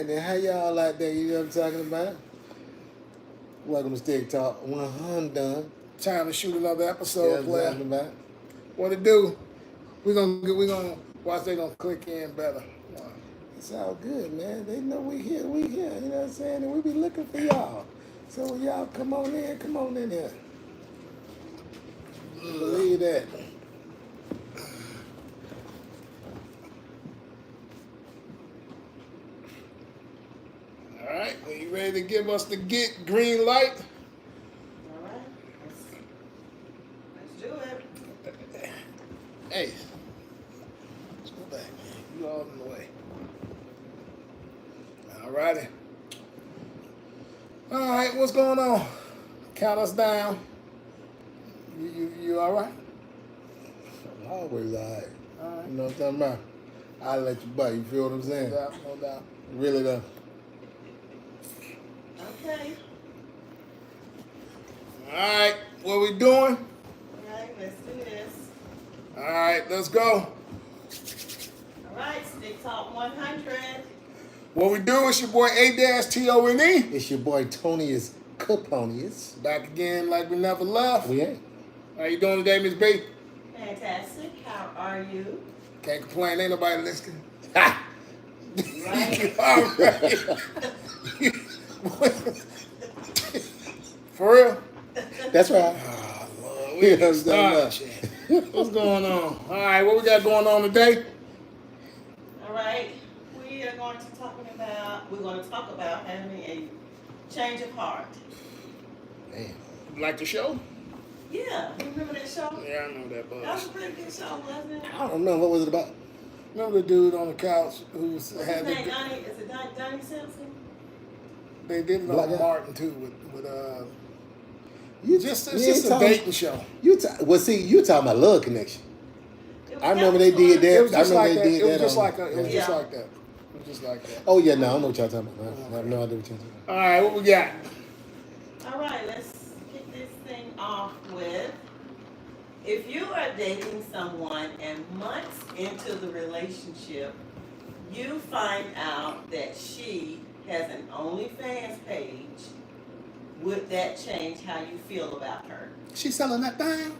happening? How y'all out there? You know what I'm talking about? Welcome to Stick Talk 100. Time to shoot another You episode, know what player. I'm talking about? What it do? We gonna watch. They gonna click in better. It's all good, man. They know we here. You know what I'm saying? And we be looking for y'all. So when y'all come on in here. Believe that. All right, are you ready to give us the green light? All right, let's do it. Hey, let's go back, man. You all in the way. All righty. All right, what's going on? Count us down. You all right? I'm always all right. All right. You know what I'm talking about? I'll let you buy. You feel what I'm saying? No doubt. Really though. Okay. All right, what we doing? All right, let's do this. All right, let's go. All right, Stick Talk 100. What we do is your boy A-Tone. It's your boy Tony's Caponius. Back again like we never left. We ain't. How you doing today, Miss B? Fantastic. How are you? Can't complain. Ain't nobody listening. Ha! Right? All right. For real? That's right. Oh, Lord. Yeah, We I'm start shit. What's going on? All right, what we got going on today? All right. We're going to talk about having a change of heart. Man. You like the show? Yeah. Remember that show? Yeah, I know that, That was buzz. a pretty good show, wasn't it? I don't remember what was it about. Remember the dude on the couch who What's his had name? the... Donnie? Is it Donnie Simpson? They did it Black on guy? Martin, too, with You it's you just ain't a dating show. You talking about Love Connection. I remember they did that. It was I just remember like they that. did It was that just on- like that. It was yeah. just Yeah. like that. It was just like that. Oh yeah, no, I know what y'all talking about. I have no idea what y'all talking about. All right, what we got? All right, let's kick this thing off with, if you are dating someone and months into the relationship, you find out that she has an OnlyFans page, would that change how you feel about her? She selling that thing?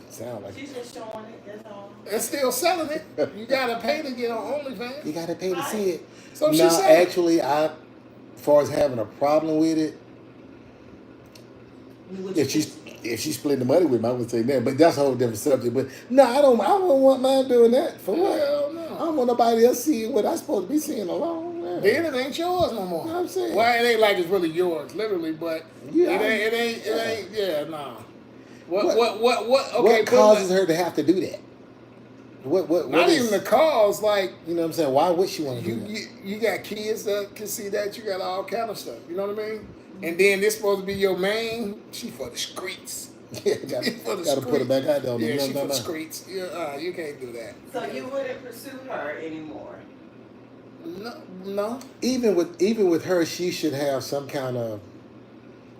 Sound like She's just showing it, that's all. It's still selling it. You gotta pay to get on OnlyFans. you gotta pay to see it. So she No, said- actually, as far as having a problem with it, Would you if she's splitting the money with me, I would say that. But that's a whole different subject. But no, I don't want mine doing that. For what? Hell no. I don't want nobody else seeing what I'm supposed to be seeing alone. Man. Then it ain't yours no more. You know what I'm saying? Well, it ain't like it's really yours, literally, but Yeah, it ain't, yeah, nah. What, okay, what causes her to have to do that? What not is, even the cause, like, you know what I'm saying? Why would she want to do that? you got kids that can see that, you got all kind of stuff, you know what I mean? And then this supposed to be your main, she for the streets. Yeah, For the gotta put her back out there. Yeah, You know she what for I'm the talking streets. You can't do that. So you wouldn't pursue her anymore? No. Even with her, she should have some kind of.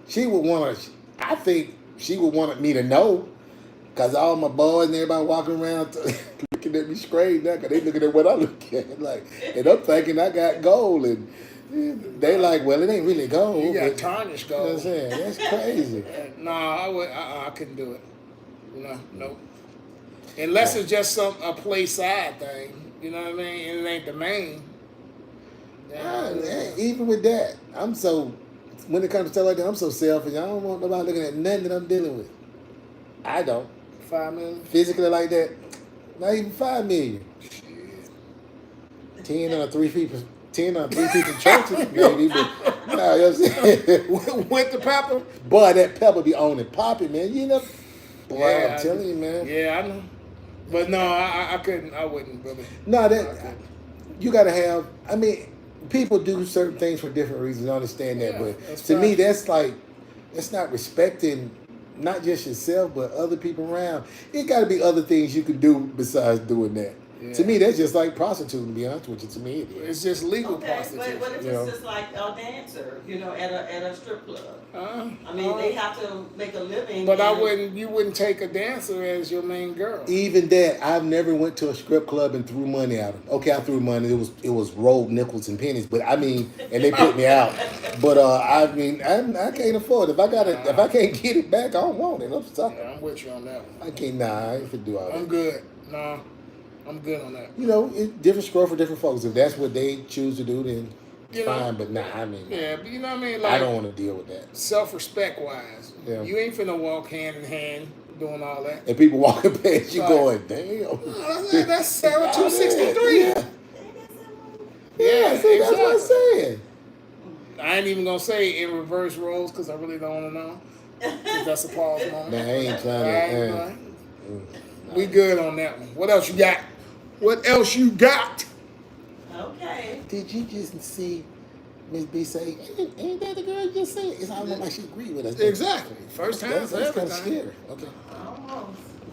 She would want to. I think she would want me to know, cause all my boys and everybody walking around looking at me straight now, cause they looking at what I look at, like, and I'm thinking I got gold, and they like, well, it ain't really gold. You got but- tarnished You know what I'm gold. saying? That's crazy. I couldn't do it. Nope. Unless it's just a play side thing, you know what I mean? And it ain't the main. Even with that, when it comes to stuff like that, I'm so selfish. I don't want nobody looking at nothing that I'm dealing with. I don't. 5 million. Physically like that, not even 5 million. 10 on 3 people. 10 on 3 people churches, maybe, but you know what I'm saying? With the pepper? Boy, that pepper be on and popping, man. You know, boy, Yeah, I'm telling you, man. Yeah, I know. But no, I couldn't. I wouldn't, brother. No, you gotta have. I mean, people do certain things for different reasons. I understand that, Yeah, but that's to me, right. that's not respecting not just yourself but other people around. It got to be other things you can do besides doing that. Yeah. To me, that's just like prostituting. To be honest with you, to me, it is. It's just legal Okay, prostitution. but what if You know. it's just like a dancer, at a strip club? I mean, Uh, they have to make a living. But and- you wouldn't take a dancer as your main girl. Even that, I've never went to a strip club and threw money at them. Okay, I threw money. It was rolled nickels and pennies, but I mean, and they put me out. But I mean, I can't afford it. If I can't get it back, I don't want it. I'm sorry. Yeah, I'm with you on that one. I can't. Nah, I ain't finna do all that. I'm good. Nah, I'm good on that. You know, it's different scroll for different folks. If that's what they choose to do, then You know, fine. But nah, I mean, Yeah, but you know what I mean? I Like, don't want to deal with that. self-respect wise, Yeah. you ain't finna walk hand in hand doing all that. And people walking past you Right. going, damn. That's Sarah 263. Yeah, Yeah, see, that's what I'm exactly. saying. I ain't even gonna say in reverse roles because I really don't want to know. 'Cause that's a pause moment. Man, I ain't trying Right, to. right. We good on that one. What else you got? What else you got? Okay. Did you just see Miss B say, ain't that the girl you just said? It's almost like she agreed with us. Exactly. First time That's for kind of everything. scary.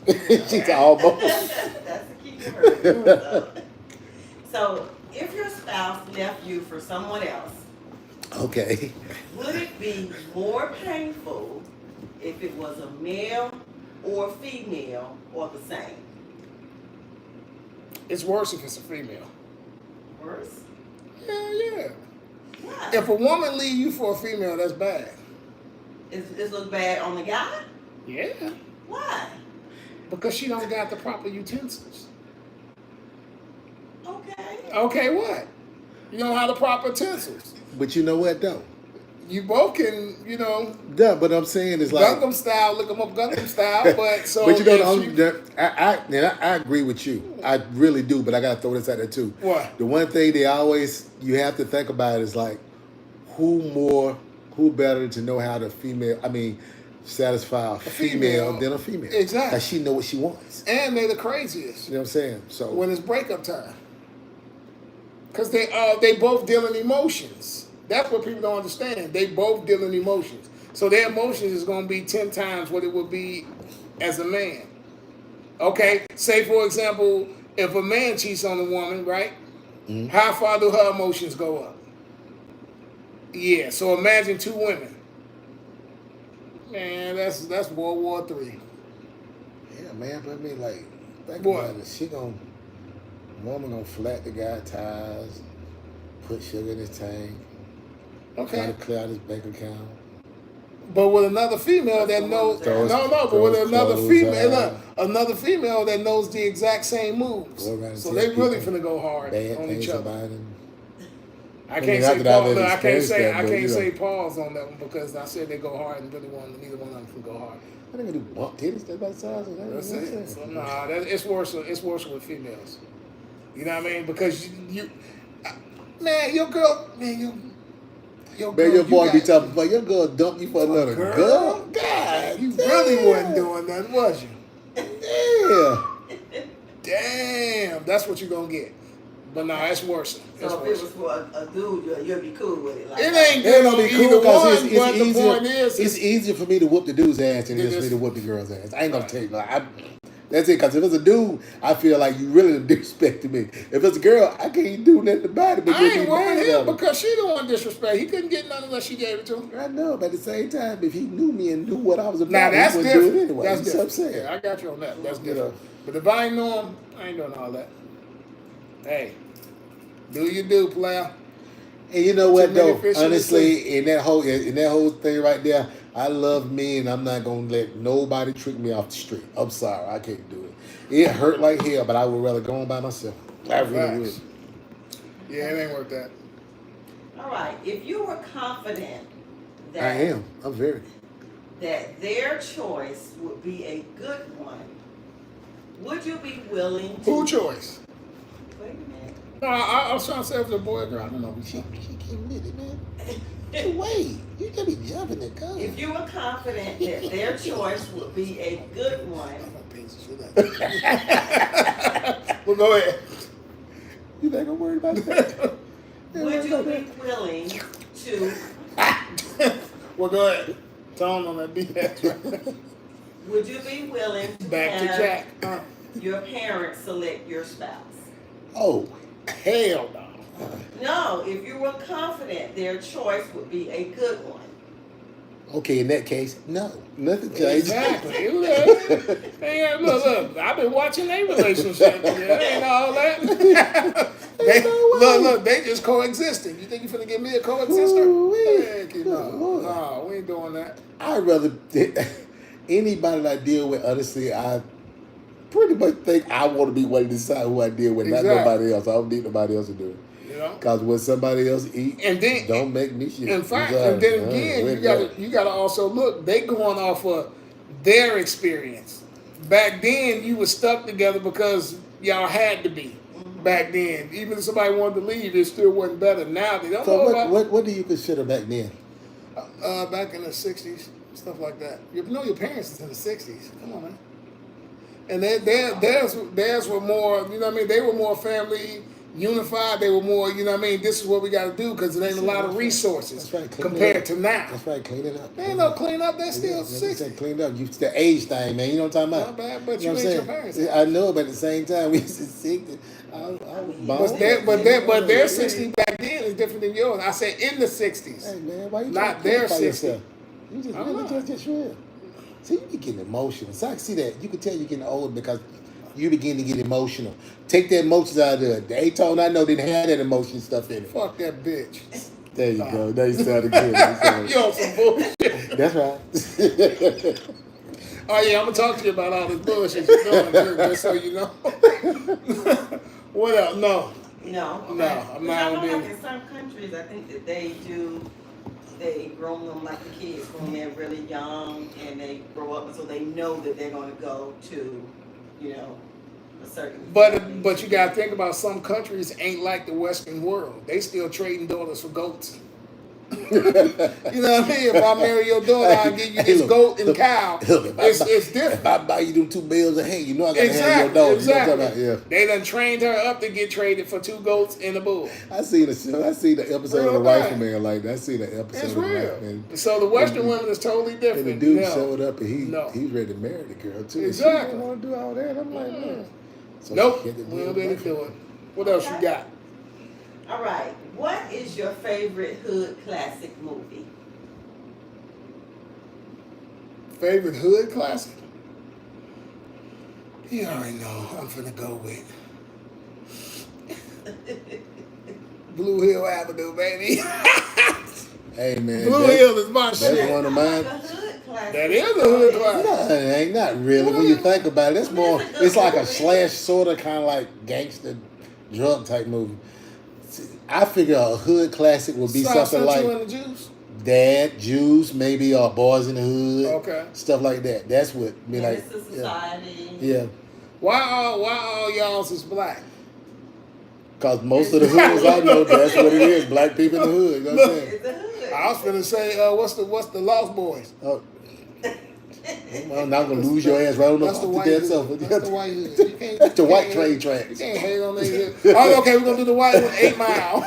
Almost. She's almost. That's the key word. So, if your spouse left you for someone else, Okay. would it be more painful if it was a male or female or the same? It's worse if it's a female. Worse? Yeah. Why? If a woman leave you for a female, that's bad. Is look bad on the guy? Yeah. Why? Because she don't got the proper utensils. Okay. Okay, what? You don't have the proper utensils. But you know what, though? You both can, Yeah, but I'm saying is like. Gangnam style, look them up Gangnam style, but so But you know, if I agree with you. I really do, but I got to throw this out there too. What? The one thing you have to think about is like, who better to know how to satisfy a female than a female. Exactly. Because she know what she wants. And they the craziest You know what I'm saying? So when it's breakup time. Because they both deal in emotions. That's what people don't understand. They both deal in emotions. So their emotions is going to be 10 times what it would be as a man. Okay? Say, for example, if a man cheats on a woman, right? Mhm. How far do her emotions go up? Yeah, so imagine 2 women. Man, that's World War III. yeah, man. But I mean, like, think What? about it. Woman gonna flat the guy tires, put sugar in his tank, try Okay. to clear out his bank account. But with another female that knows Throws- but with throws another clothes female, out. another female that knows the exact same moves. Go around and So tell they really people finna go hard bad on things each other. about him. I mean, can't not say that I've pause. ever I can't experienced say that, I but, can't you know. say pause on that one because I said they go hard and neither one of them can go hard. I think I do bump titties. That's about the size of that. That's You know what I'm it. So saying? nah, it's worse. It's worse with females. You know what I mean? Because man, your girl, man, your Man, girl, your boy you be got- talking about your girl dump you for another girl? girl. God, You damn. really wasn't doing nothing, was you? Yeah. Damn, that's what you're gonna get. But nah, it's worse. It's So if it worse. was for a dude, you'd be cool with it. Like, It ain't It good don't on be either cool because one, it's but the easier. point is, It's easier for me to whoop the dude's ass than it is for me It to is- whoop the girl's ass. I ain't gonna Right. take like that's it. Because if it's a dude, I feel like you really disrespected me. If it's a girl, I can't do nothing about it. But I just ain't be whooping mad him at him. because she the one disrespect. He couldn't get none unless she gave it to him. I know, but at the same time, if he knew me and knew what I was about, Now that's he wouldn't do different. it anyway. That's You see what I'm different. saying? Yeah, I got you on that. That's You different. know. But if I ain't know him, I ain't doing all that. Hey, do you do, player? And you know what Too many though? fish in the Honestly, in that whole thing right there, I love me and I'm not gonna let nobody trick me off the street. I'm sorry, I can't do it. It hurt like hell, but I would rather go on by myself. I really would. Facts. Yeah, it ain't worth that. all right, if you were confident that I am. I'm very. that their choice would be a good one, would you be willing to? Who choice? Wait a minute. No, I was trying to say if it's a boy or girl. I don't know. She can't admit it, man. Hey, wait, you gotta be jumping the gun. If you were confident that their choice would be a good one, Well, go ahead. You think I'm worried about that? would you be willing to? Well, go ahead. Tone on that BS. Would you be willing to Back to have Jack. your parents select your spouse? Oh, Hell no. No, if you were confident, their choice would be a good one. okay. In that case, no, nothing changed. Exactly. Look, I've been watching their relationship. It ain't all that. Look, they just coexisting. You think you finna give me a coexister? Ooh-wee. Heck, Good no, Lord. no, we ain't doing that. I'd rather anybody that I deal with. Honestly, I pretty much think I want to be one to decide who I deal with, not Exactly. nobody else. I don't need nobody else to do it. You know. Cause what somebody else eat, And then, don't make me shit. in fact, I'm sorry. and then again, you gotta also look. They going off of their experience. Back then, you were stuck together because y'all had to be. Back then, even if somebody wanted to leave, it still wasn't better. Now they don't know So about. what do you consider back then? Back in the '60s, stuff like that. You know your parents is in the '60s. Come on, man. And theirs were more. You know what I mean? They were more family unified. They were more. You know what I mean? This is what we got to do because there ain't a lot of resources That's right, clean it compared up. to now. That's right, clean it up. There ain't no clean up. They're still Yeah, '60s. clean up. It's the age thing, man. You know what I'm talking about? Not bad, but You know you what ain't I'm your parents. saying? I know, but at the same time, we used to sick. I was But their '60s back then is different than yours. I said in the '60s. Hey man, why you Not trying to their qualify 60. yourself? You just I don't really know. just real. See, you be getting emotional. So I can see that. You can tell you're getting old because you begin to get emotional. Take the emotions out of it. The Aton I know didn't have that emotion stuff in it. Fuck that bitch. There you go. Now you sounded good. You on some bullshit. That's right. Oh yeah, I'm gonna talk to you about all this bullshit you're doing, just so you know. What else? No. No. No, I'm not I know, gonna like be- in some countries, I think that they groom them like the kids when they're really young and they grow up, and so they know that they're going to go to, you know, a certain. But you gotta think about some countries ain't like the Western world. They still trading daughters for goats. You know what I mean? If I marry your daughter, I'll give you this goat and cow. It's If different. I buy you them 2 bales of hay, you know I gotta have your daughter. Exactly. You know what I'm talking about? They done trained her up to get traded for 2 goats and a bull. Yeah. I seen the episode Real of The bad. Rifleman like that. I seen the episode It's of The real. Rifleman. So the Western women is totally And different. the dude No. showed up and he No. was ready to marry the girl too. And Exactly. She didn't want to do all that. I'm like, man. So Nope. she had to We don't do let it do it. What else you got? All right. What is your favorite hood classic movie? Favorite hood classic? You already know. I'm finna go with Blue Hill Avenue, baby. Hey man, Blue Hill is my that's shit. one of Like mine. a hood classic. That is a hood classic. No, it ain't not really. When you think about it, it's more. It's like a slash sort of kind of like gangster drug type movie. I figure a hood classic would be South something Central like and the Juice. Dad, Jews, maybe, or Boys in the Hood. Okay. Stuff like that. That's what be like. Menace to Society. Yeah. Why all y'all's is black? Cause most of the hoods I know, that's what it is. Black people in the hood. You know what I'm saying? It's a hood. I was finna say, what's the Lost Boys? Oh. Well, now I'm gonna lose your ass right on That's the the white dead hood. sofa. That's the white hood. You can't- That's the you white can't- trade You tracks. can't hate on that. Oh, okay, we're gonna do the white one. 8 Mile.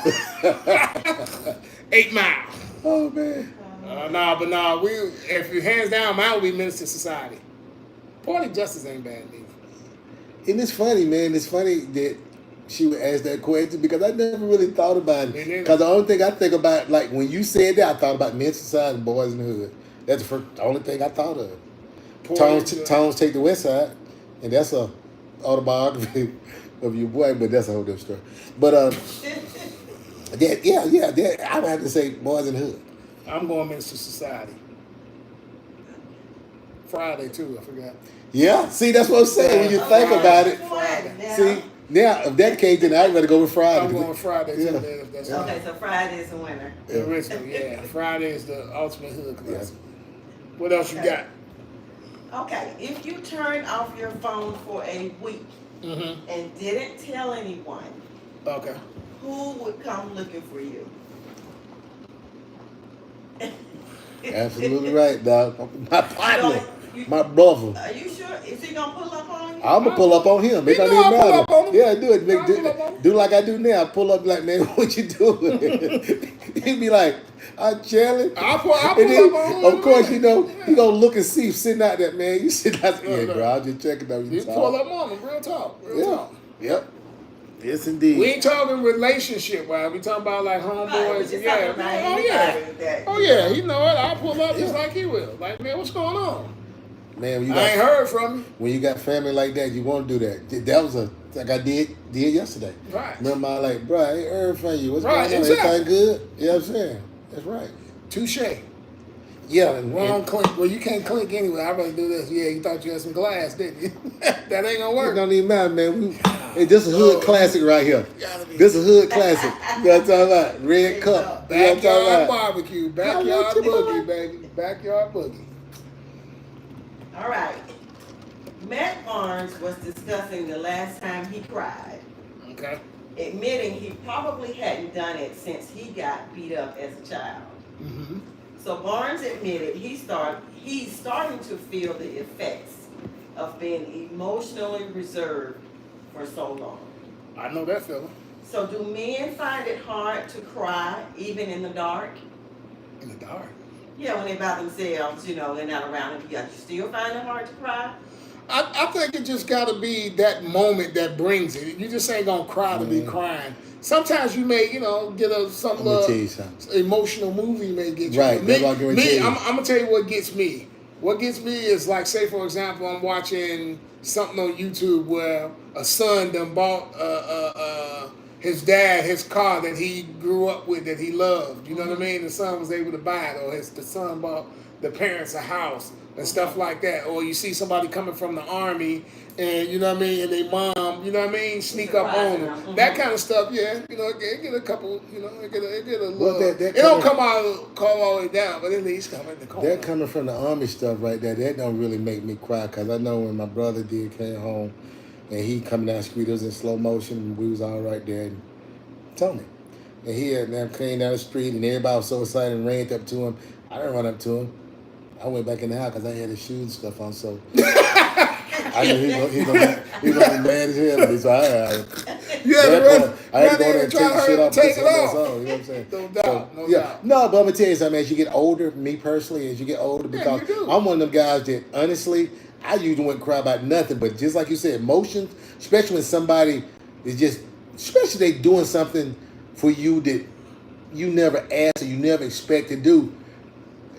8 Mile. Oh man. Nah. If you hands down, mine would be Menace to Society. Poetic Justice ain't bad neither. And it's funny, man. It's funny that she would ask that question because I never really thought about Me it. neither. Because the only thing I think about, like when you said that, I thought about Men's Society and Boys in the Hood. That's the only thing I thought of. Tones Take the West Side, and that's a autobiography of your boy, but that's a whole different story. But I would have to say Boys in the Hood. I'm going Menace to Society. Friday too, I forgot. Yeah, see, that's what I'm saying. When you think about it, Now. see, now if that case, then I'd rather go with Friday. I'm going Friday too. Yeah. Man, if that's Okay, so Friday is the winner. the original. Yeah, Friday is the ultimate hood classic. What else you got? Okay, if you turn off your phone for a week Mm-hmm. and didn't tell anyone, Okay. who would come looking for you? Absolutely right, dog. My partner, You- my brother. Are you sure? Is he gonna pull up on you? I'm gonna pull up on him. It You don't know even I pull matter. up on him. Yeah, do it. I pull up on him. Do like I do now. Pull up like, man, what you doing? He'd be like, I'm chilling. I'll pull And up then, on him. of course, you know, he gonna look and see sitting out there, man. You sitting out there, yeah, bro. I'm just checking out you. You pull up on him, real talk. Real Yeah. talk. Yep. Yes, indeed. We ain't talking relationship, right? We talking about like Right, homeboys. we're just Yeah. talking about Oh anybody yeah. that, Oh you yeah. know. He know it. I'll pull up just Yeah. like he will. Like, man, what's going on? Man, when you I ain't got heard from you. when you got family like that, you want to do that. That was like I did yesterday. Right. Remember, I like, bro, I ain't heard from you. What's Right, going on? exactly. Everything good? You know what I'm saying? That's right. Touche. Yeah. Wrong clink. Well, you can't clink anyway. I'd rather do this. Yeah, you thought you had some glass, didn't you? That ain't gonna It work. don't even matter, man. This a hood classic right here. Gotta be. This a hood classic. You know what I'm talking about? Red cup. You know what I'm talking Backyard about? barbecue. Backyard boogie, baby. Backyard boogie. All right. Matt Barnes was discussing the last time he cried, Okay. admitting he probably hadn't done it since he got beat up as a child. Mm-hmm. So Barnes admitted he's starting to feel the effects of being emotionally reserved for so long. I know that feeling. So do men find it hard to cry even in the dark? In the dark. Yeah, when they're by themselves, you know, they're not around them. You still find it hard to cry? I think it just got to be that moment that brings it. You just ain't gonna cry to be crying. Sometimes you may, get some I'm gonna tell you something. emotional movie may get you. Right, that's what I'm gonna tell you. I'm gonna tell you what gets me. What gets me is like, say for example, I'm watching something on YouTube where a son done bought his dad his car that he grew up with, that he loved. You know what I mean? The son was able to buy it, or the son bought the parents a house and stuff like that. Or you see somebody coming from the army and, you know what I mean, and they mom, you know what I mean, sneak up on them. That kind of stuff, yeah. It get a couple, it get a little. Well, that it don't come all the way down, but at least come in the corner. That coming from the army stuff right there, that don't really make me cry, because I know when my brother came home and he coming down the street, it was in slow motion, and we was all right there, and Tony. And he had them came down the street, and everybody was so excited and ran up to him. I didn't run up to him. I went back in the house because I had his shoes and stuff on, so I knew he gonna be mad as hell. So I had to go there and take the shit off. Take it off. You know what I'm saying? No doubt. No doubt. No, but I'm gonna tell you something. As you get older, me personally, as you get older, because I'm one of them guys that honestly, I usually wouldn't cry about nothing. But just like you said, emotions, especially when somebody is just, especially they doing something for you that you never asked or you never expect to do.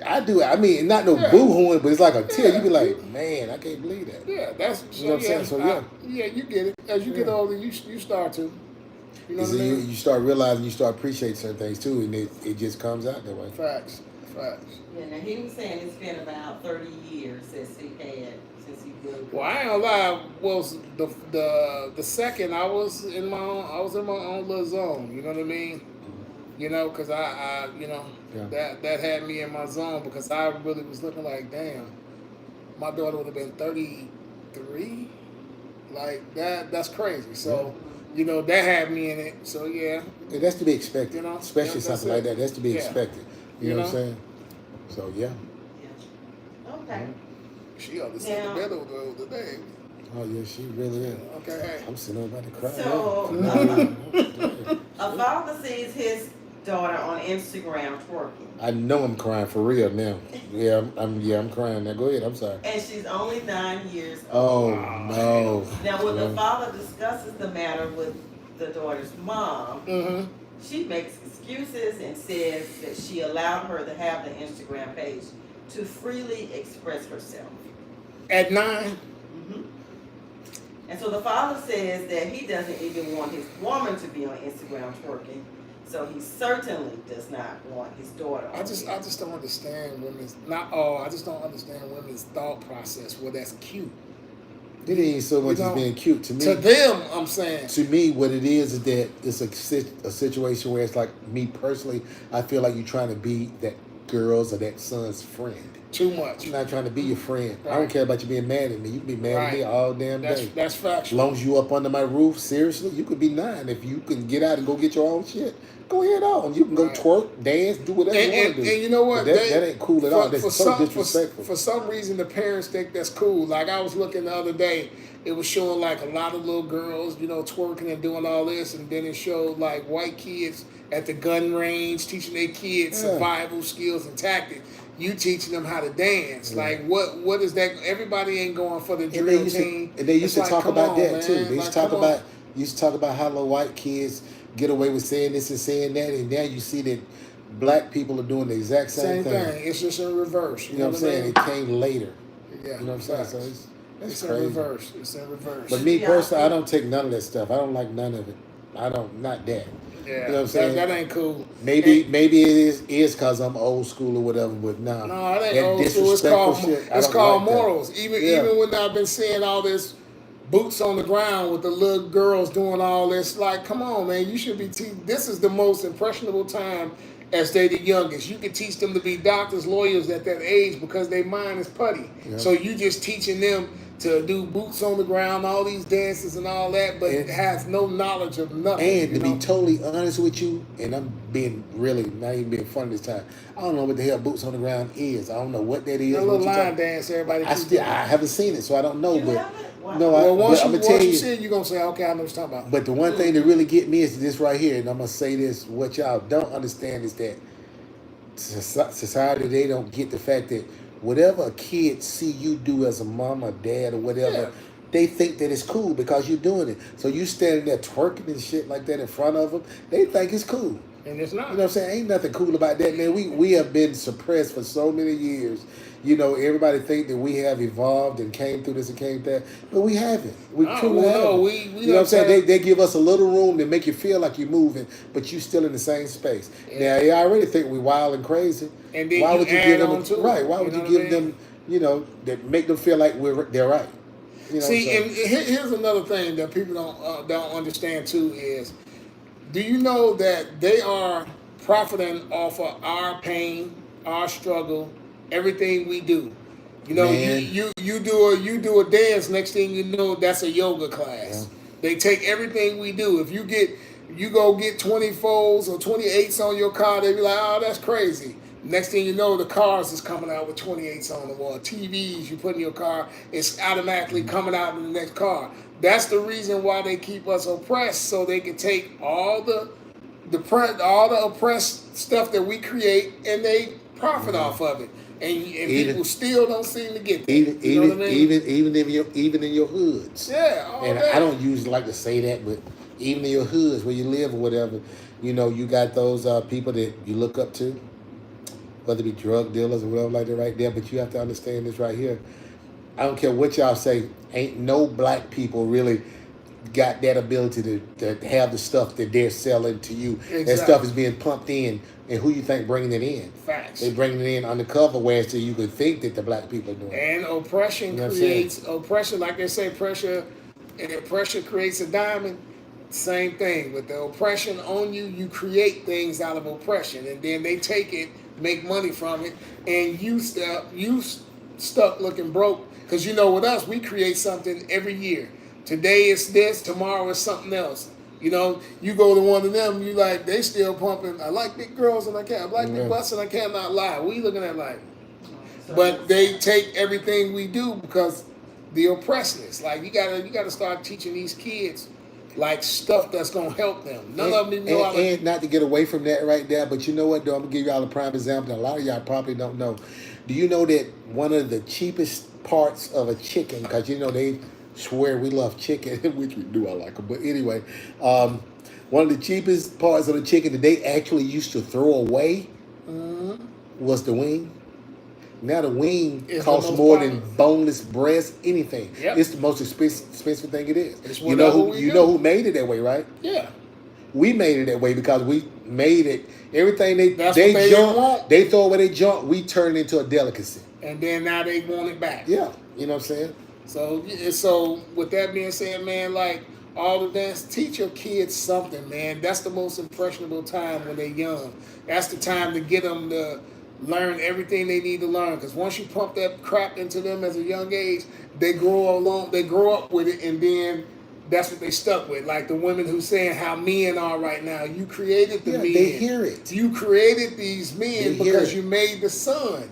I do. I mean, not no boo-hooing, but it's like a tear. You be like, man, I can't believe that. Yeah, that's you know what I'm saying. So you get it. As you get older, you start to. You know what I mean? You start realizing, you start appreciating certain things too, and it just comes out that way. Facts. Yeah. Now he was saying it's been about 30 years since he grew. Well, I ain't gonna lie. Was the second I was in my own little zone. You know what I mean? Because I that had me in my zone, because I really was looking like, damn, my daughter would have been 33. Like that's crazy. So, that had me in it. So yeah, that's to be expected. Especially something like that. That's to be expected. You know what I'm saying? So yeah. Okay. She ought to sit in bed over the day. Oh yeah, she really is. Okay. I'm sitting over about to cry. So a father sees his daughter on Instagram twerking. I know I'm crying for real now. Yeah, I'm crying now. Go ahead. I'm sorry. And she's only 9 years old. old. Oh no. Now, when the father discusses the matter with the daughter's mom, she makes excuses and says that she allowed her to have the Instagram page to freely express herself. At 9. And so the father says that he doesn't even want his woman to be on Instagram twerking. So he certainly does not want his daughter. I just don't understand women's I just don't understand women's thought process. Well, that's cute. It ain't so much as being cute to me. To them, I'm saying. To me, what it is that it's a situation where it's like, me personally, I feel like you're trying to be that girl's or that son's friend. Too much. I'm not trying to be your friend. Right. I don't care about you being mad at me. You can be mad at me all damn day. That's factual. As long as you up under my roof, seriously, you could be 9. If you can get out and go get your own shit, go ahead on. You can go twerk, dance, do whatever you want to do. And you know what? That ain't cool at all. That's so disrespectful. For some reason, the parents think that's cool. Like, I was looking the other day, it was showing like a lot of little girls, twerking and doing all this, and then it showed like white kids at the gun range teaching their kids survival skills and tactics. You teaching them how to dance. Like, what is that? Everybody ain't going for the drill team. And they used to talk about that too. They used to talk about used to talk about how little white kids get away with saying this and saying that, and now you see that black people are doing the exact same thing. It's just in reverse. You know what I'm saying? It came later. Yeah. You know what I'm saying? So it's in crazy. reverse. It's in reverse. But me personally, I don't take none of that stuff. I don't like none of it. Not that. Yeah, you know what I'm saying? That ain't cool. Maybe it is because I'm old school or whatever, but nah. No, it ain't that old school. It's called like morals. that. Even when I've been seeing all this boots on the ground with the little girls doing all this, like, come on, man, you should be this is the most impressionable time as they the youngest. You can teach them to be doctors, lawyers at that age because their mind is putty. Yeah. So you just teaching them to do boots on the ground, all these dances and all that, but it has no knowledge of nothing. And to be totally honest with you, and I'm being really not even being funny this time, I don't know what the hell boots on the ground is. I don't know what that is. A little line dance, everybody. I haven't seen it, so I don't know. Wow. No, once you see it, you're gonna say, okay, I know what you're talking about. But the one thing that really get me is this right here, and I'm gonna say this: what y'all don't understand is that society, they don't get the fact that whatever a kid see you do as a mom or dad or whatever, they think that it's cool because you're doing it. So you standing there twerking and shit like that in front of them, they think it's cool. And it's not. You know what I'm saying? Ain't nothing cool about that, man. We have been suppressed for so many years. You know, everybody think that we have evolved and came through this and came through that, but we haven't. We truly haven't. No, you know what I'm saying? They give us a little room to make you feel like you're moving, but you still in the same space. Yeah. Now, I already think we wild and crazy. And then why would you give them right? Why would you give them? You know, that make them feel like they're right. You know, see, and here's another thing that people don't understand too is, do you know that they are profiting off of our pain, our struggle, everything we do? You know, you do a dance. Next thing you know, that's a yoga class. Yeah. They take everything we do. If you go get 24s or 28s on your car, they be like, oh, that's crazy. Next thing you know, the cars is coming out with 28s on the wall. TVs you put in your car, it's automatically coming out in the next car. That's the reason why they keep us oppressed, so they can take all the oppressed stuff that we create and they profit off of it. And people still don't seem to get that. Even in your hoods. Yeah. And I don't usually like to say that, but even in your hoods where you live or whatever, you know, you got those people that you look up to, whether it be drug dealers or whatever like that right there. But you have to understand this right here. I don't care what y'all say. Ain't no black people really got that ability to have the stuff that they're selling to you. Exactly. That stuff is being pumped in. And who you think bringing it in? Facts. They bringing it in undercover, whereas you could think that the black people are doing it. And oppression creates oppression. Like they say, pressure creates a diamond. Same thing. With the oppression on you, you create things out of oppression. And then they take it, make money from it, and you stuck looking broke. Because you know, with us, we create something every year. Today it's this, tomorrow it's something else. You know, you go to one of them, you like, they still pumping, I like big girls and I like big butts and I cannot lie. We looking at like, but they take everything we do because the oppressedness. Like, you gotta start teaching these kids like stuff that's gonna help them. None of them even know how to. And not to get away from that right there, but you know what though, I'm gonna give y'all a prime example. A lot of y'all probably don't know. Do you know that one of the cheapest parts of a chicken, because you know they swear we love chicken, which we do, I like them. But anyway, one of the cheapest parts of the chicken that they actually used to throw away was the wing. Now the wing costs more than boneless breast, anything. Yep. It's the most expensive thing it is. You know who made it that way, right? Yeah. We made it that way because we made it. Everything they throw away their junk, we turn it into a delicacy. And then now they want it back. Yeah. You know what I'm saying? So with that being said, man, like all the dance, teach your kids something, man. That's the most impressionable time when they're young. That's the time to get them to learn everything they need to learn. Because once you pump that crap into them as a young age, they grow up with it, and then that's what they stuck with. Like the women who saying how men are right now. You created the men. They hear it. You created these men because you made the son.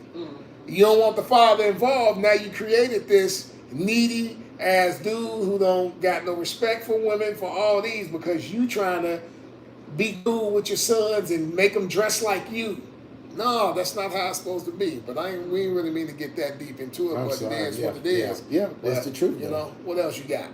You don't want the father involved. Now you created this needy ass dude who don't got no respect for women, for all these, because you trying to be cool with your sons and make them dress like you. No, that's not how it's supposed to be. But we ain't really mean to get that deep into it. It is what it is. Yeah, that's the truth. You know, what else you got?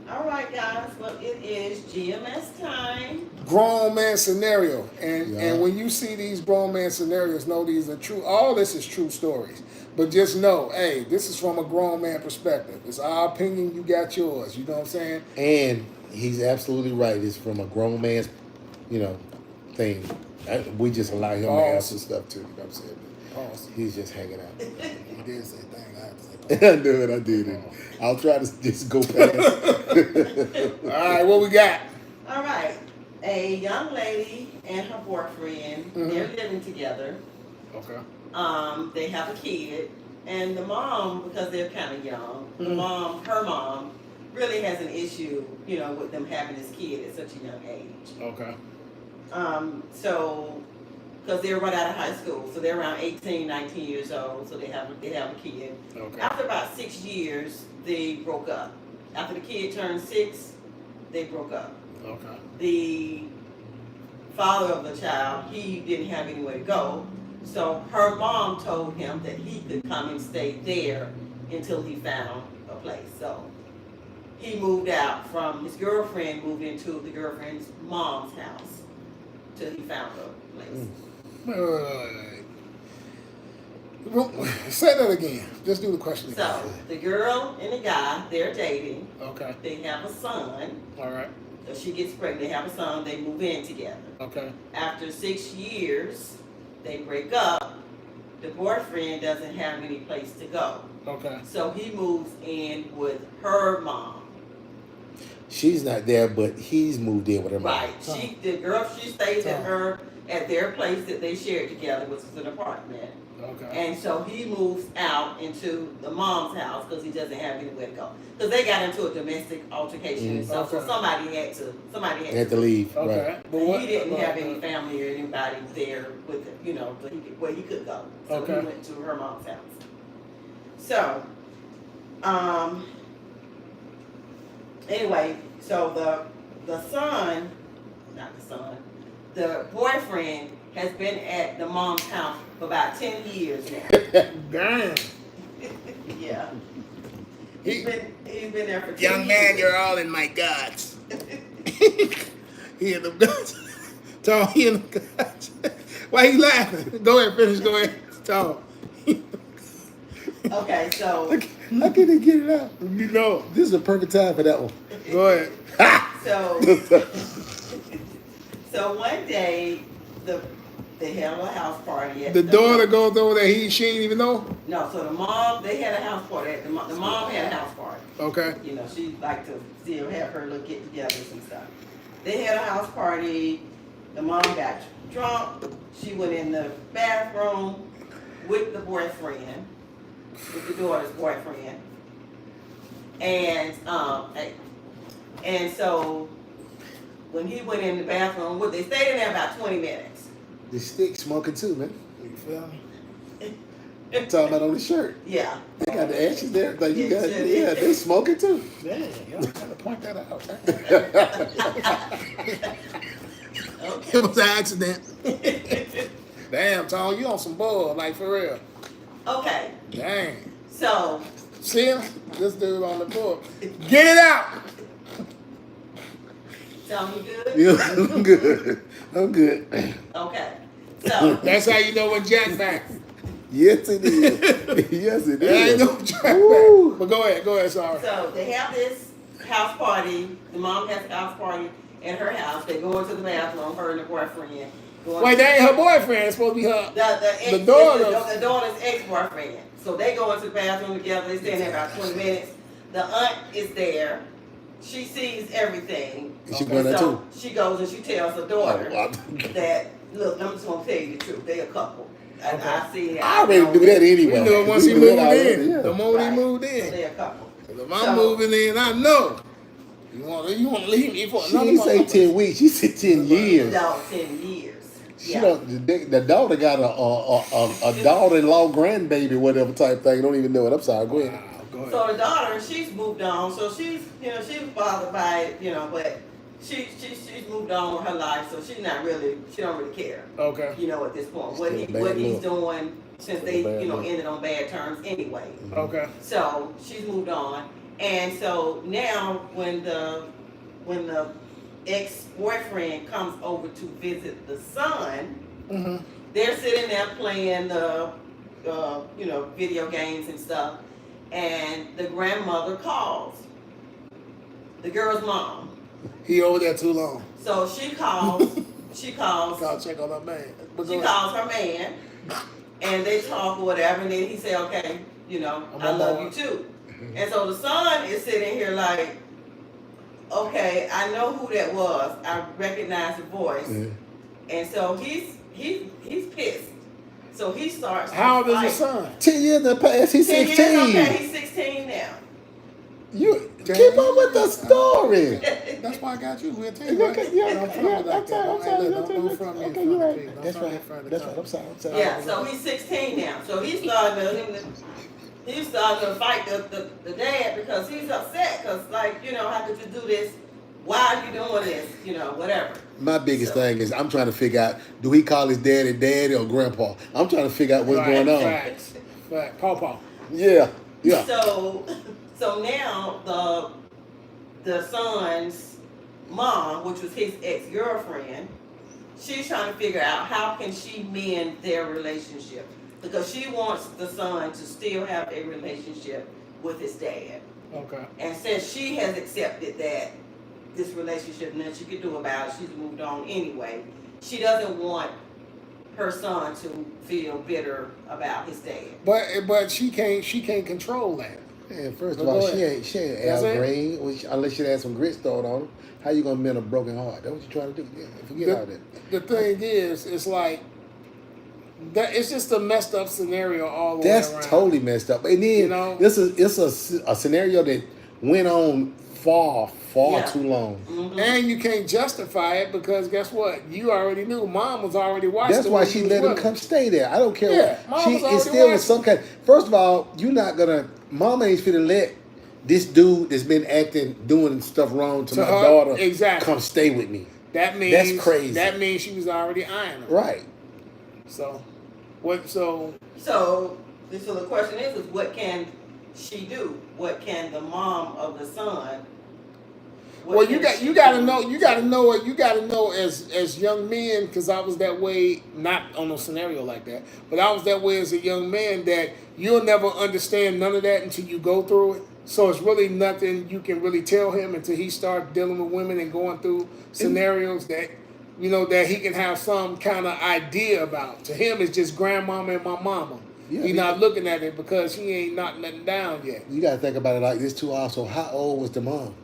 All right, guys. Well, it is GMS time. Grown man scenario, and Yeah. and when you see these grown man scenarios, know these are true. All this is true stories, but just know, hey, this is from a grown man perspective. It's our opinion. You got yours. You know what I'm saying? And he's absolutely right. It's from a grown man's, thing. We just allow him to have some stuff too. You know what I'm saying? Pause. He's just hanging out. He did say thing. I had to say. I knew it. I did it. I'll try to just go past. All right, what we got? All right. A young lady and her boyfriend, they're living together. Okay. They have a kid, and the mom, because they're kind of young, her mom, really has an issue, with them having this kid at such a young age. Okay. So, because they're right out of high school, so they're around 18, 19 years old, so they have a kid. Okay. After about 6 years, they broke up. After the kid turned 6, they broke up. Okay. The father of the child, he didn't have anywhere to go, so her mom told him that he could come and stay there until he found a place. So he moved out from his girlfriend, moved into the girlfriend's mom's house till he found a place. Wait. Say that again. Just do the question again. So the girl and the guy, they're dating. Okay. They have a son. All right. So she gets pregnant. They have a son. They move in together. Okay. After 6 years, they break up. The boyfriend doesn't have any place to go. Okay. So he moves in with her mom. She's not there, but he's moved in with her mom. Right. She stays at their place that they shared together, which is an apartment. Okay. And so he moves out into the mom's house because he doesn't have anywhere to go. Because they got into a domestic altercation and stuff, so somebody had to leave. Okay. Right. But he didn't have any family or anybody there with him, where he could go. So he went to her mom's house. So, anyway, so the boyfriend has been at the mom's house for about 10 years now. Damn. Yeah. He's been there for 10 years. Young man, you're all in my guts. He in the guts. Tom, he in the guts. Why you laughing? Go ahead, finish. Go ahead. Tom. Okay, so. How can they get it out? You know. This is the perfect time for that one. Go ahead. So one day, they had a house party. The daughter goes over there. She ain't even know? No, so the mom, they had a house party. The mom had a house party. Okay. She liked to still have her little get-togethers and stuff. They had a house party. The mom got drunk. She went in the bathroom with the boyfriend, with the daughter's boyfriend. And so when he went in the bathroom, they stayed in there about 20 minutes. The stick smoking too, man. You feel me? I'm talking about on the shirt. Yeah. They got the ashes there. Like you got, they smoking too. Damn, y'all gotta point that out. Okay. It was an accident. Damn, Tom, you on some bull, like for real. Okay. Dang. So. See him? This dude on the book. Get it out! Tell me good? Yeah, I'm good. I'm good. Okay. So. That's how you know when Jack back. Yes, it is. Yes, it There ain't is. no Jack back. But go ahead, sorry. So they have this house party. The mom has a house party at her house. They go into the bathroom, her and the boyfriend. Wait, that ain't her boyfriend. It's supposed to be her. The daughter's ex-boyfriend. So they go into the bathroom together. They stay there about 20 minutes. The aunt is there. She sees everything. She going there too? She goes and she tells her daughter that, look, I'm just going to tell you the truth. They a couple. I see it. I already do that anyway. We knew it once he moved in. Yeah. The moment he moved So in. they a couple. If I'm moving in, I know. You want to leave me for another She say 10 weeks. She said 10 years. No, 10 years. She the daughter got a daughter-in-law grandbaby, whatever type thing. Don't even know it. I'm sorry. Go ahead. Go ahead. So the daughter, she's moved on. So she's, she was bothered by it, but she's moved on with her life. So she don't really care. Okay. At this point, what he's doing since they, ended on bad terms anyway. Okay. So she's moved on, And so now when the ex-boyfriend comes over to visit the son, Mm-hmm. they're sitting there playing the video games and stuff, and the grandmother calls the girl's mom. He over there too long. So she calls. Gotta check on that man. She calls her man, and they talk or whatever, and then he say, "Okay, I love you too." And so the son is sitting here like, "Okay, I know who that was. I recognize the voice." And so he's pissed. So he starts. How old is the son? 10 years in the past, he's 16. Okay, he's 16 now. You keep up with the story. That's why I got you. We'll tell Okay, you. Don't I'm front me. Okay, you're right. That's right. I'm sorry. Yeah, so he's 16 now. So he's starting to fight the dad because he's upset because how could you do this? Why are you doing this? Whatever. My biggest thing is I'm trying to figure out, do he call his daddy or grandpa? I'm trying to figure out what's going on. Facts. Paw. Yeah. So now the son's mom, which was his ex-girlfriend, she's trying to figure out how can she mend their relationship because she wants the son to still have a relationship with his dad. Okay. And since she has accepted that this relationship, nothing she could do about it, she's moved on anyway. She doesn't want her son to feel bitter about his dad. But she can't control that. Yeah, first of all, she ain't Al Green, unless she had some grit stored on her. How you gonna mend a broken heart? That's what you trying to do. Yeah, forget all that. The thing is, it's like that. It's just a messed up scenario all the way around. That's totally messed up. And then it's a scenario that went on far too long. Mm-hmm. And you can't justify it because guess what? You already knew. Mom was already watching. That's why she let him come stay there. I don't care. Yeah, what. She is still in some kind. First of all, you're not gonna. Mama ain't finna let this dude that's been doing stuff wrong to my daughter come stay with me. That means that's crazy. That means she was already eyeing him. Right. So, what? So the question is what can she do? What can the mom of the son? Well, you got to know as young men, because I was that way, not on a scenario like that, but I was that way as a young man that you'll never understand none of that until you go through it. So it's really nothing you can really tell him until he starts dealing with women and going through scenarios that that he can have some kind of idea about. To him, it's just grandmama and my mama. Yeah, he's not looking at it because he ain't knocked nothing down yet. You got to think about it like this too. Also, how old was the mom?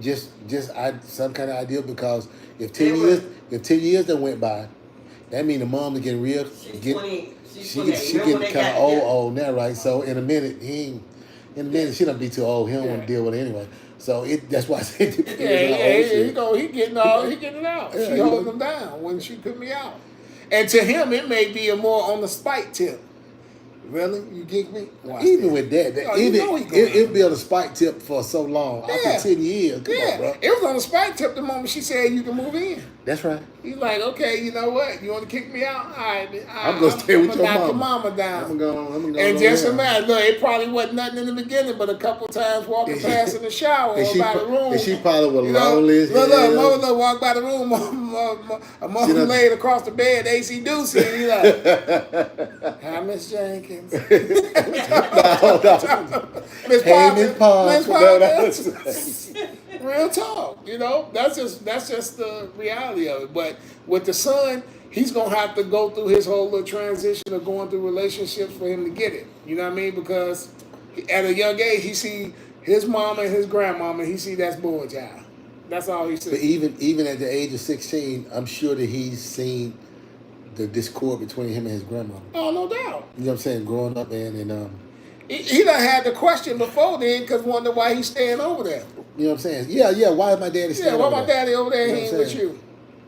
Just some kind of idea, because if 10 years that went by, that means the mom is getting real. She's 20. She getting kind of old now, right? So in a minute she don't be too old. He don't want to deal with it anyway. So that's why I said he getting it out. Yeah, she holding him down when she put me out. And to him, it may be a more on the spite tip. Really? You get me? Even with that, it'll be on a spike tip for so long. After 10 years. Come on, bro. It was on a spike tip the moment she said you can move in. That's right. He's like, okay, you know what? You want to kick me out? All right. I'm going to stay with your mama. Knock your mama down. I'm going and just imagine, look, it probably wasn't nothing in the beginning, but a couple times walking past in the shower or by the room. And she probably was lonely as hell. Look, walk by the room, a mother laid across the bed, AC Doocy, and he like, hi, Miss Jenkins. Miss Parker. Real talk, that's just the reality of it. But with the son, he's gonna have to go through his whole little transition of going through relationships for him to get it. You know what I mean? Because at a young age, he see his mama and his grandmama. He see that's boy child. That's all he sees. But even at the age of 16, I'm sure that he's seen the discord between him and his grandmama. Oh, no doubt. You know what I'm saying? Growing up and he done had the question before then because wonder why he's staying over there. You know what I'm saying? Yeah. Why is my daddy staying over there? Yeah, why my daddy over there? He ain't with you.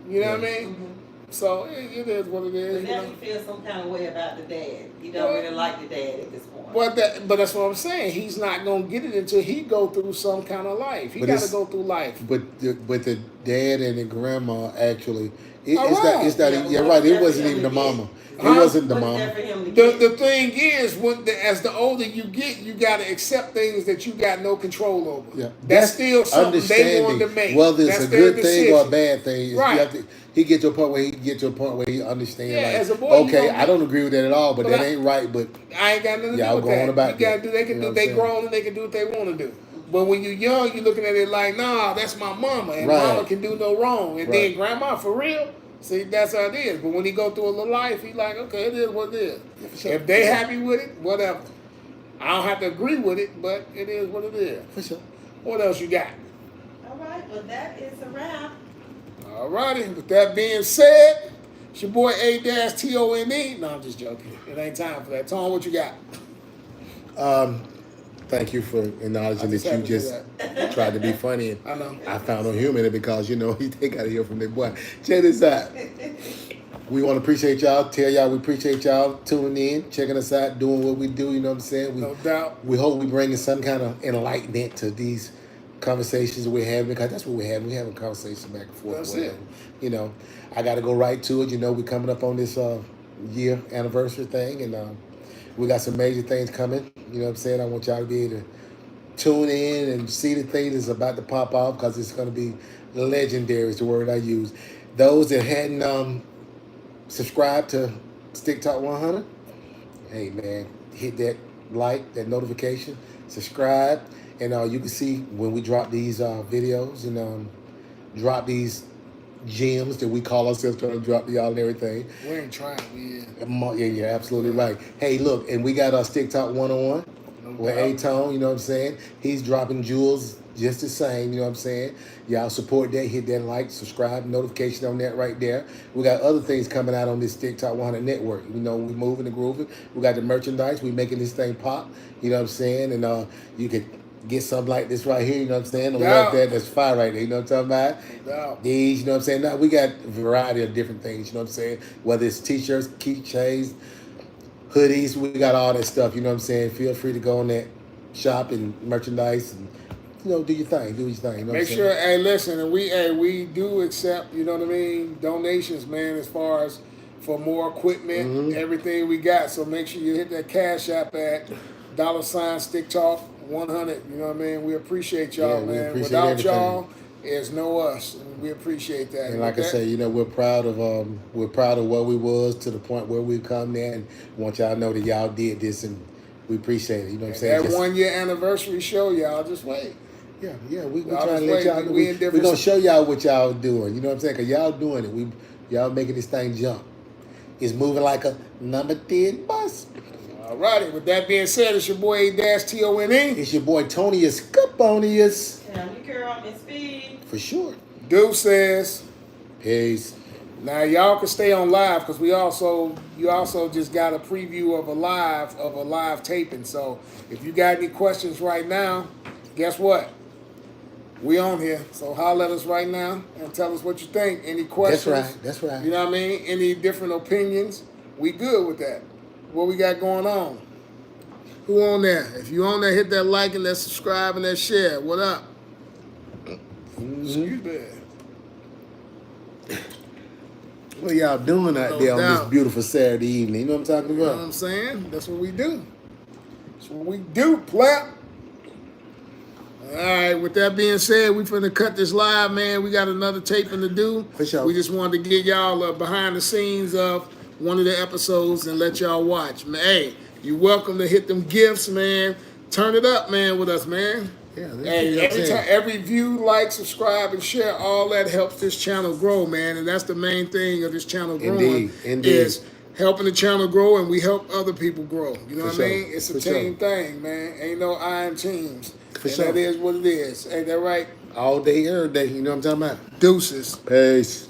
You know what I mean? Mm-hmm. So it is what it is. But now he feels some kind of way about the dad. He don't really like the dad at this point. But that's what I'm saying. He's not gonna get it until he go through some kind of life. He got to go through life. But the dad and the grandma actually It's not. Yeah, right. It wasn't even the mama. It wasn't the mama. The thing is, as the older you get, you got to accept things that you got no control over. Yeah, that's still something they want to make. Whether it's that's a good thing or a bad thing, right? He get to a point where he understands. Yeah, like, as a boy, okay, I don't agree with that at all, but that ain't right. But I ain't got nothing to do with that. You got to do. They can do. They grown and they can do what they want to do. But when you're young, you're looking at it like, nah, that's my mama, and mama can do no wrong, and then grandma for real. See, that's how it is. But when he go through a little life, he like, okay, it is what it is. Yeah, sure. If they happy with it, whatever. I don't have to agree with it, but it is what it is. For sure. What else you got? All right, well, that is a wrap. All righty. With that being said, it's your boy A-Tone. No, I'm just joking. It ain't time for that. Tone, what you got? Thank you for acknowledging that you just tried to be funny. And I know. I found no humor in it because, they got to hear from their boy. Check this out. We want to appreciate y'all. Tell y'all we appreciate y'all tuning in, checking us out, doing what we do. You know what I'm saying? No doubt. We hope we bringing some kind of enlightenment to these conversations that we're having, because that's what we're having. We're having conversations back and forth. That's it. I got to go right to it. We're coming up on this year anniversary thing, and we got some major things coming. You know what I'm saying? I want y'all to be able to tune in and see the thing that's about to pop off, because it's going to be legendary is the word I use. Those that hadn't subscribed to Stick Talk 100, hey, man, hit that like, that notification, subscribe, and you can see when we drop these videos and drop these gems that we call ourselves trying to drop to y'all and everything. We ain't trying, Yeah, you're absolutely right. Hey, look, and we got our Stick Talk 101 with A-Tone, you know what I'm saying? He's dropping jewels just the same, you know what I'm saying? Y'all support that, hit that like, subscribe, notification on that right there. We got other things coming out on this STIXXTALK 100 Network. We moving and grooving. We got the merchandise. We making this thing pop, you know what I'm saying? And you can get something like this right here, you know what I'm saying? I love that. That's fire right there, you know what I'm talking about? These, you know what I'm saying? Now, we got a variety of different things, you know what I'm saying? Whether it's t-shirts, keychains, hoodies, we got all that stuff, you know what I'm saying? Feel free to go on that shop and merchandise and, do your thing. You know Make sure, hey, listen, and we do accept, you know what I mean, donations, man, as far as for more equipment, everything we got. So make sure you hit that Cash App at $STIXXTALK100. You know what I mean? We appreciate y'all, man. Without everything. Y'all, there's no us. And we appreciate that. And like I say, we're proud of where we was to the point where we've come there, and want y'all to know that y'all did this, and we appreciate it. You know what I'm saying? That 1 year anniversary show, y'all just wait. Yeah, we trying to let y'all know. We're going to show y'all what y'all doing. You know what I'm saying? Because y'all doing it. Y'all making this thing jump. It's moving like a number 10 bus. All righty. With that being said, it's your boy A-Tone. It's your boy Tonius Caponius. And I'm your girl, Miss B. For sure. Deuces. Peace. Now y'all can stay on live, because you also just got a preview of a live taping. So if you got any questions right now, guess what? We on here, so holler at us right now and tell us what you think. Any questions? That's right. You know what I mean? Any different opinions? We good with that. What we got going on? Who on there? If you on there, hit that like and that subscribe and that share. What up? Excuse me. What y'all doing out there on this beautiful Saturday evening? You know what I'm talking about? You know what I'm saying? That's what we do. That's what we do, pleb. All right, with that being said, we finna cut this live, man. We got another taping to do. For sure. We just wanted to get y'all behind the scenes of one of the episodes and let y'all watch. Man, hey, you're welcome to hit them gifts, man. Turn it up, man, with us, man. Yeah, hey, every view, like, subscribe, and share, all that helps this channel grow, man. And that's the main thing of this channel growing. Indeed. Is helping the channel grow, and we help other people grow. You know what I mean? It's a team thing, man. Ain't no iron teams. That is what it is. Ain't that right? All day, every day. You know what I'm talking about? Deuces. Peace.